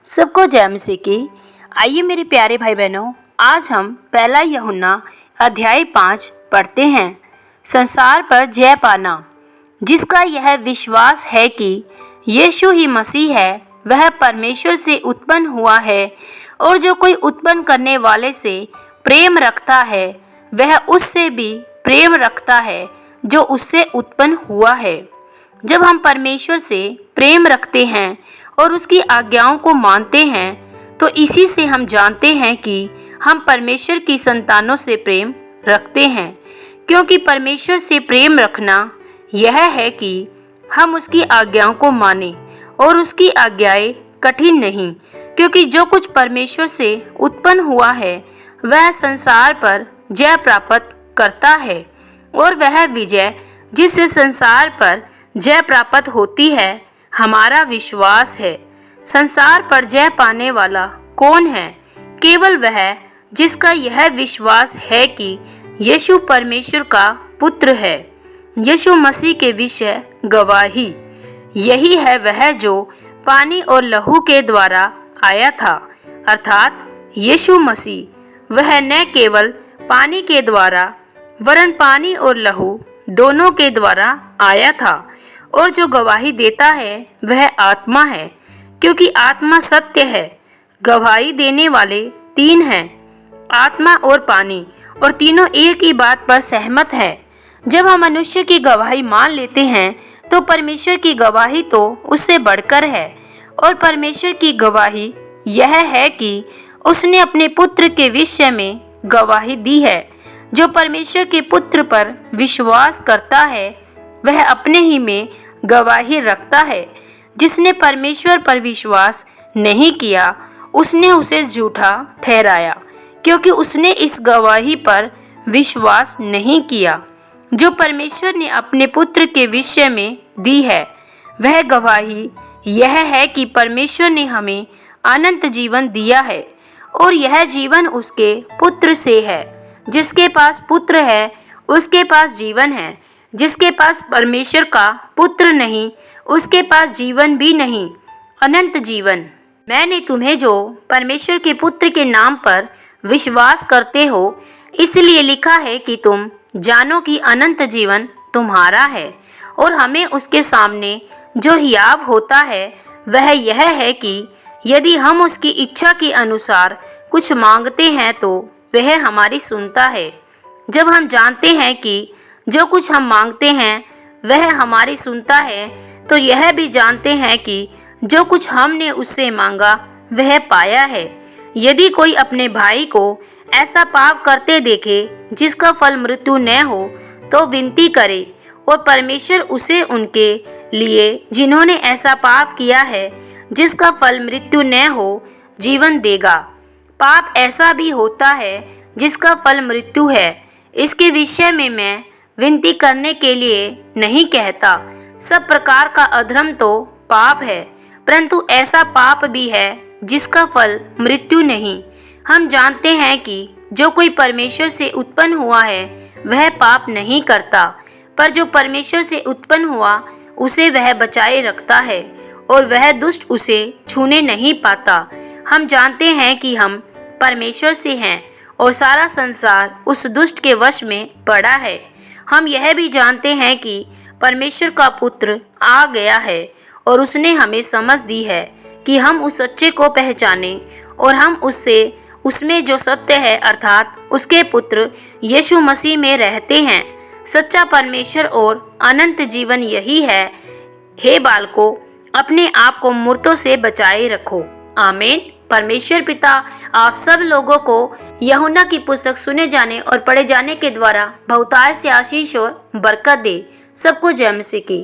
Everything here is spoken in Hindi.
सबको जय मसीह की। आइए मेरे प्यारे भाई बहनों, आज हम पहला यूहन्ना अध्याय 5 पढ़ते हैं। संसार पर जय पाना, जिसका यह विश्वास है कि यीशु ही मसीह है, वह परमेश्वर से उत्पन्न हुआ है, और जो कोई उत्पन्न करने वाले से प्रेम रखता है वह उससे भी प्रेम रखता है जो उससे उत्पन्न हुआ है। जब हम परमेश्वर से प्रेम रखते हैं और उसकी आज्ञाओं को मानते हैं तो इसी से हम जानते हैं कि हम परमेश्वर की संतानों से प्रेम रखते हैं। क्योंकि परमेश्वर से प्रेम रखना यह है कि हम उसकी आज्ञाओं को मानें, और उसकी आज्ञाएं कठिन नहीं, क्योंकि जो कुछ परमेश्वर से उत्पन्न हुआ है वह संसार पर जय प्राप्त करता है, और वह विजय जिससे संसार पर जय प्राप्त होती है हमारा विश्वास है। संसार पर जय पाने वाला कौन है? केवल वह जिसका यह विश्वास है कि यीशु परमेश्वर का पुत्र है। यीशु मसीह के विषय गवाही यही है, वह जो पानी और लहू के द्वारा आया था, अर्थात यीशु मसीह। वह न केवल पानी के द्वारा वरन पानी और लहू दोनों के द्वारा आया था, और जो गवाही देता है वह आत्मा है, क्योंकि आत्मा सत्य है। गवाही देने वाले तीन हैं, आत्मा और पानी, और तीनों एक ही बात पर सहमत है। जब हम मनुष्य की गवाही मान लेते हैं तो परमेश्वर की गवाही तो उससे बढ़कर है, और परमेश्वर की गवाही यह है कि उसने अपने पुत्र के विषय में गवाही दी है। जो परमेश्वर के पुत्र पर विश्वास करता है वह अपने ही में गवाही रखता है। जिसने परमेश्वर पर विश्वास नहीं किया उसने उसे झूठा ठहराया, क्योंकि उसने इस गवाही पर विश्वास नहीं किया जो परमेश्वर ने अपने पुत्र के विषय में दी है। वह गवाही यह है कि परमेश्वर ने हमें अनंत जीवन दिया है, और यह जीवन उसके पुत्र से है। जिसके पास पुत्र है उसके पास जीवन है, जिसके पास परमेश्वर का पुत्र नहीं उसके पास जीवन भी नहीं, अनंत जीवन। मैंने तुम्हें जो परमेश्वर के पुत्र के नाम पर विश्वास करते हो इसलिए लिखा है कि तुम जानो कि अनंत जीवन तुम्हारा है। और हमें उसके सामने जो हियाव होता है वह यह है कि यदि हम उसकी इच्छा के अनुसार कुछ मांगते हैं तो वह हमारी सुनता है। जब हम जानते हैं कि जो कुछ हम मांगते हैं वह हमारी सुनता है, तो यह भी जानते हैं कि जो कुछ हमने उससे मांगा वह पाया है। यदि कोई अपने भाई को ऐसा पाप करते देखे जिसका फल मृत्यु न हो तो विनती करे, और परमेश्वर उसे उनके लिए जिन्होंने ऐसा पाप किया है जिसका फल मृत्यु न हो जीवन देगा। पाप ऐसा भी होता है जिसका फल मृत्यु है। इसके विषय में मैं विनती करने के लिए नहीं कहता। सब प्रकार का अधर्म तो पाप है, परंतु ऐसा पाप भी है जिसका फल मृत्यु नहीं। हम जानते हैं कि जो कोई परमेश्वर से उत्पन्न हुआ है वह पाप नहीं करता, पर जो परमेश्वर से उत्पन्न हुआ उसे वह बचाए रखता है, और वह दुष्ट उसे छूने नहीं पाता। हम जानते हैं कि हम परमेश्वर से हैं, और सारा संसार उस दुष्ट के वश में पड़ा है। हम यह भी जानते हैं कि परमेश्वर का पुत्र आ गया है, और उसने हमें समझ दी है कि हम उस सच्चे को पहचानें, और हम उसमें जो सत्य है अर्थात उसके पुत्र यीशु मसीह में रहते हैं। सच्चा परमेश्वर और अनंत जीवन यही है। हे बालकों, अपने आप को मूर्तों से बचाए रखो। आमीन। परमेश्वर पिता आप सब लोगों को यूहन्ना की पुस्तक सुने जाने और पढ़े जाने के द्वारा बहुतायत से आशीष और बरकत दे। सबको जय मसीह की।